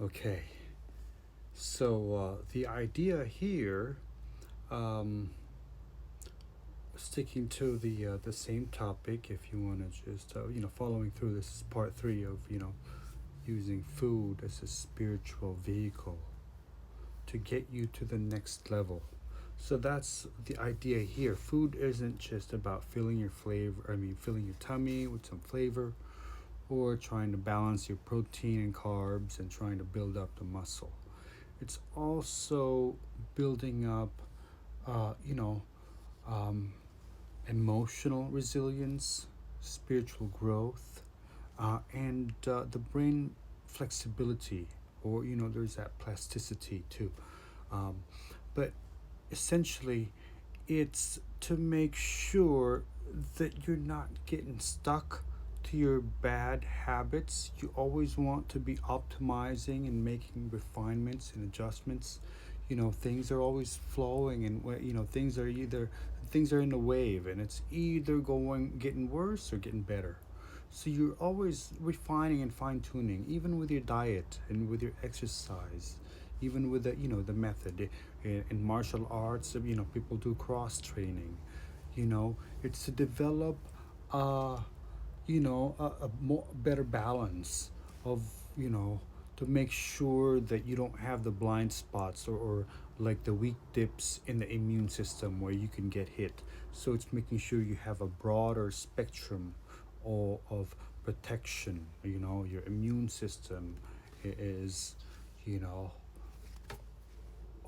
Okay, so the idea here, um, sticking to the same topic, if you want to just following through. This is part three of using food as a spiritual vehicle to get you to the next level. So that's the idea here. Food isn't just about filling your flavor. I mean, filling your tummy with some flavor, or trying to balance your protein and carbs and trying to build up the muscle. It's also building up, uh, you know, um, emotional resilience, spiritual growth, and the brain flexibility, or there's that plasticity too. Um, but essentially, it's to make sure that you're not getting stuck to your bad habits. You always want to be optimizing and making refinements and adjustments. Things are always flowing, and things are in a wave, and it's either going getting worse or getting better. So you're always refining and fine tuning, even with your diet and with your exercise, even with the method. In martial arts, people do cross training. It's to develop uh a more better balance of you know to make sure that you don't have the blind spots, or like the weak dips in the immune system where you can get hit. So it's making sure you have a broader spectrum of protection. Your immune system is you know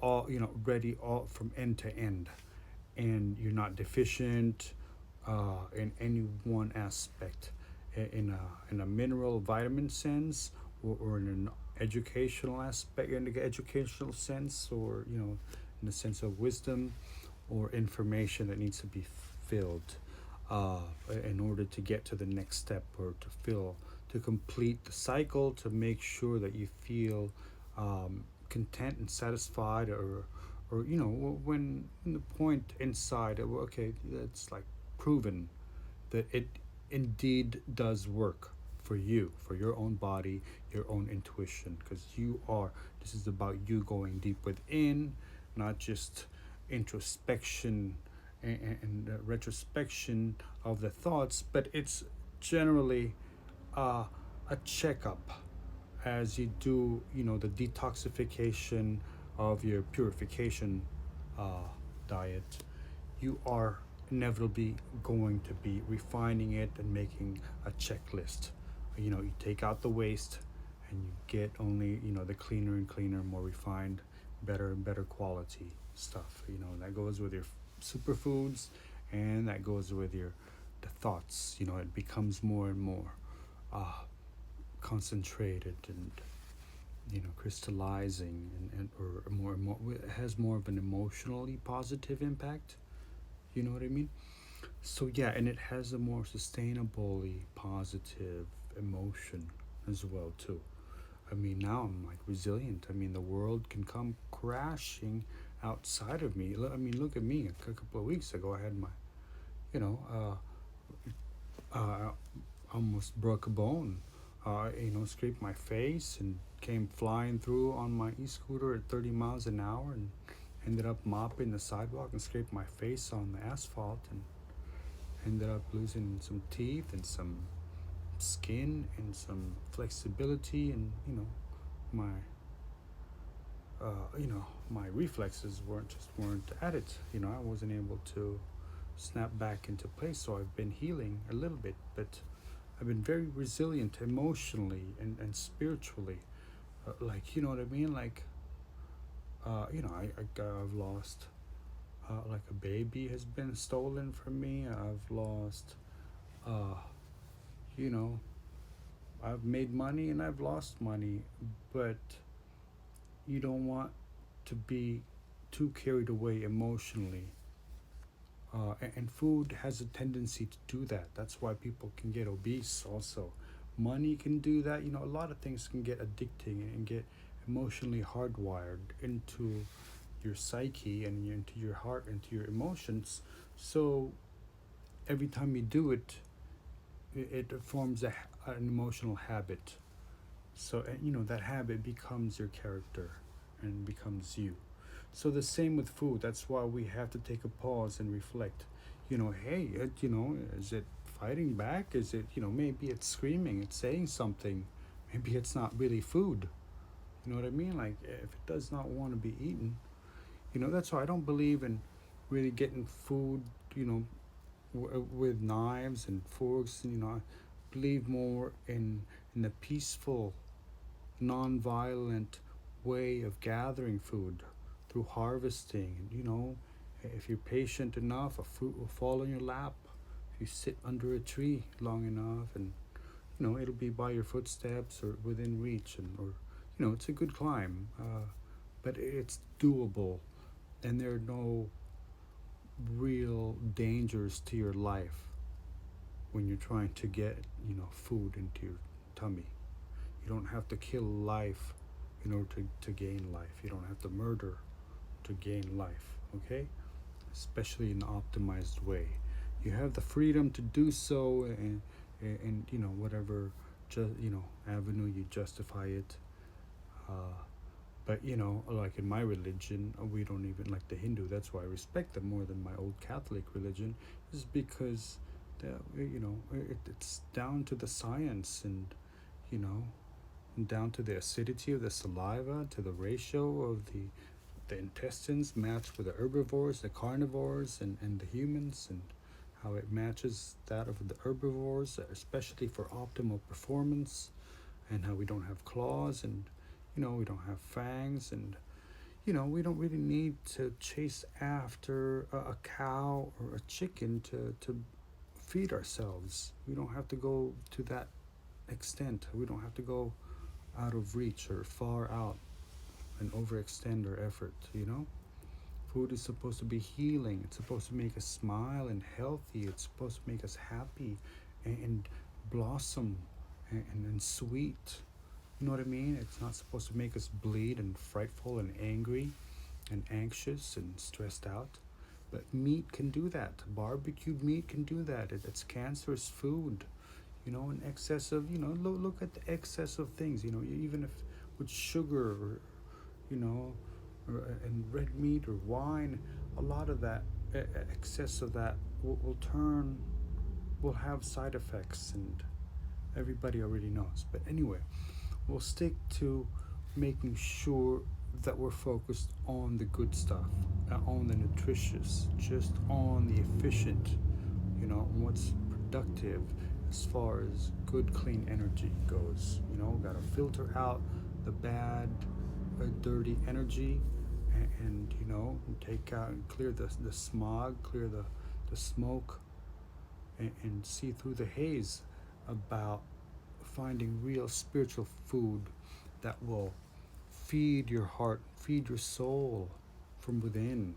all ready all from end to end, and you're not deficient in any one aspect, in a mineral vitamin sense, or in an educational aspect, in the educational sense, or in the sense of wisdom or information that needs to be filled, uh, in order to get to the next step, or to complete the cycle, to make sure that you feel content and satisfied, or when the point inside, okay, that's like proven that it indeed does work for you, for your own body, your own intuition, because this is about you going deep within, not just introspection and retrospection of the thoughts, but it's generally uh, a checkup as you do, the detoxification of your purification uh, diet. You are inevitably going to be refining it and making a checklist. You take out the waste, and you get only, the cleaner and cleaner, more refined, better and better quality stuff. That goes with your superfoods, and that goes with your the thoughts. It becomes more and more uh, concentrated, and crystallizing, and or more, it has more of an emotionally positive impact. You know what I mean? So yeah, and it has a more sustainably positive emotion as well too. I mean, now I'm like resilient. I mean, the world can come crashing outside of me. I mean, look at me. A couple of weeks ago, I had my, you know, almost broke a bone. Scraped my face and came flying through on my e-scooter at 30 miles an hour, and ended up mopping the sidewalk and scraped my face on the asphalt, and ended up losing some teeth and some skin and some flexibility, and my my reflexes weren't at it. I wasn't able to snap back into place. So I've been healing a little bit, but I've been very resilient emotionally and spiritually. Like, you know what I mean? Like, I've lost, like, a baby has been stolen from me. I've lost, uh, you know, I've made money and I've lost money, but you don't want to be too carried away emotionally. And food has a tendency to do that. That's why people can get obese also. Money can do that. A lot of things can get addicting and get emotionally hardwired into your psyche and into your heart, into your emotions. So every time you do it, it forms an emotional habit. So, that habit becomes your character and becomes you. So, the same with food. That's why we have to take a pause and reflect. Hey, is it fighting back? Is it, maybe it's screaming, it's saying something. Maybe it's not really food. You know what I mean? Like, if it does not want to be eaten, that's why I don't believe in really getting food, with knives and forks. I believe more in a peaceful, non-violent way of gathering food through harvesting. And if you're patient enough, a fruit will fall in your lap. If you sit under a tree long enough, and it'll be by your footsteps or within reach, and or it's a good climb, but it's doable, and there are no real dangers to your life when you're trying to get food into your tummy. You don't have to kill life in order to gain life. You don't have to murder to gain life, okay? Especially in an optimized way. You have the freedom to do so, and whatever avenue you justify it. Uh, but like in my religion, we don't even like the Hindu. That's why I respect them more than my old Catholic religion, is because it's down to the science, and you know down to the acidity of the saliva, to the ratio of the intestines matched with the herbivores, the carnivores, and the humans, and how it matches that of the herbivores, especially for optimal performance, and how we don't have claws, and we don't have fangs, and we don't really need to chase after a cow or a chicken to feed ourselves. We don't have to go to that extent. We don't have to go out of reach or far out and overextend our effort. Food is supposed to be healing. It's supposed to make us smile and healthy. It's supposed to make us happy and blossom and sweet. You know what I mean? It's not supposed to make us bleed and frightful and angry and anxious and stressed out. But meat can do that. Barbecued meat can do that. It's cancerous food. An excess of, look at the excess of things, even if with sugar, or, and red meat or wine, a lot of that, excess of that will have side effects, and everybody already knows. But anyway, we'll stick to making sure that we're focused on the good stuff, on the nutritious, just on the efficient, what's productive as far as good, clean energy goes. Got to filter out the bad, dirty energy, and take out and clear the smog, clear the smoke, and see through the haze about finding real spiritual food that will feed your heart, feed your soul from within.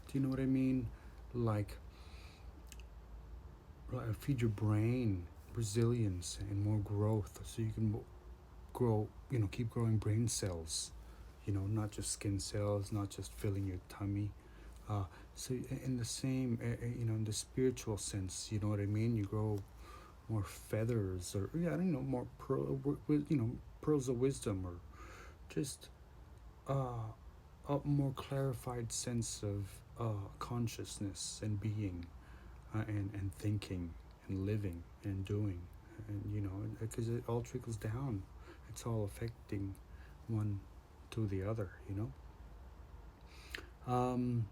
Do you know what I mean? Like feed your brain resilience and more growth, so you can grow, keep growing brain cells, not just skin cells, not just filling your tummy. So in the same, in the spiritual sense, you know what I mean? You grow more feathers, or I don't know, more pearls of wisdom, or just a more clarified sense of consciousness and being, and thinking and living and doing, and because it all trickles down. It's all affecting one to the other.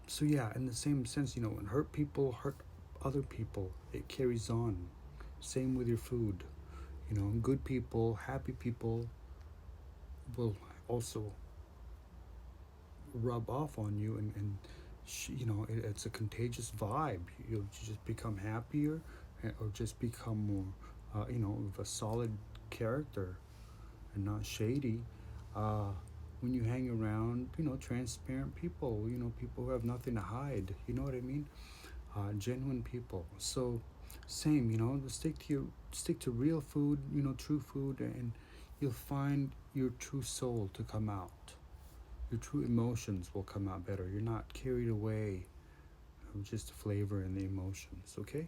So yeah, in the same sense, when hurt people hurt other people, it carries on. Same with your food. Good people, happy people will also rub off on you, and it's a contagious vibe. You'll just become happier, or just become more of a solid character and not shady, when you hang around transparent people, people who have nothing to hide. You know what I mean? Genuine people. So same, stick to real food, true food, and you'll find your true soul to come out. Your true emotions will come out better. You're not carried away of just the flavor and the emotions, okay?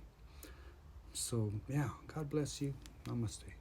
So, yeah, God bless you. Namaste.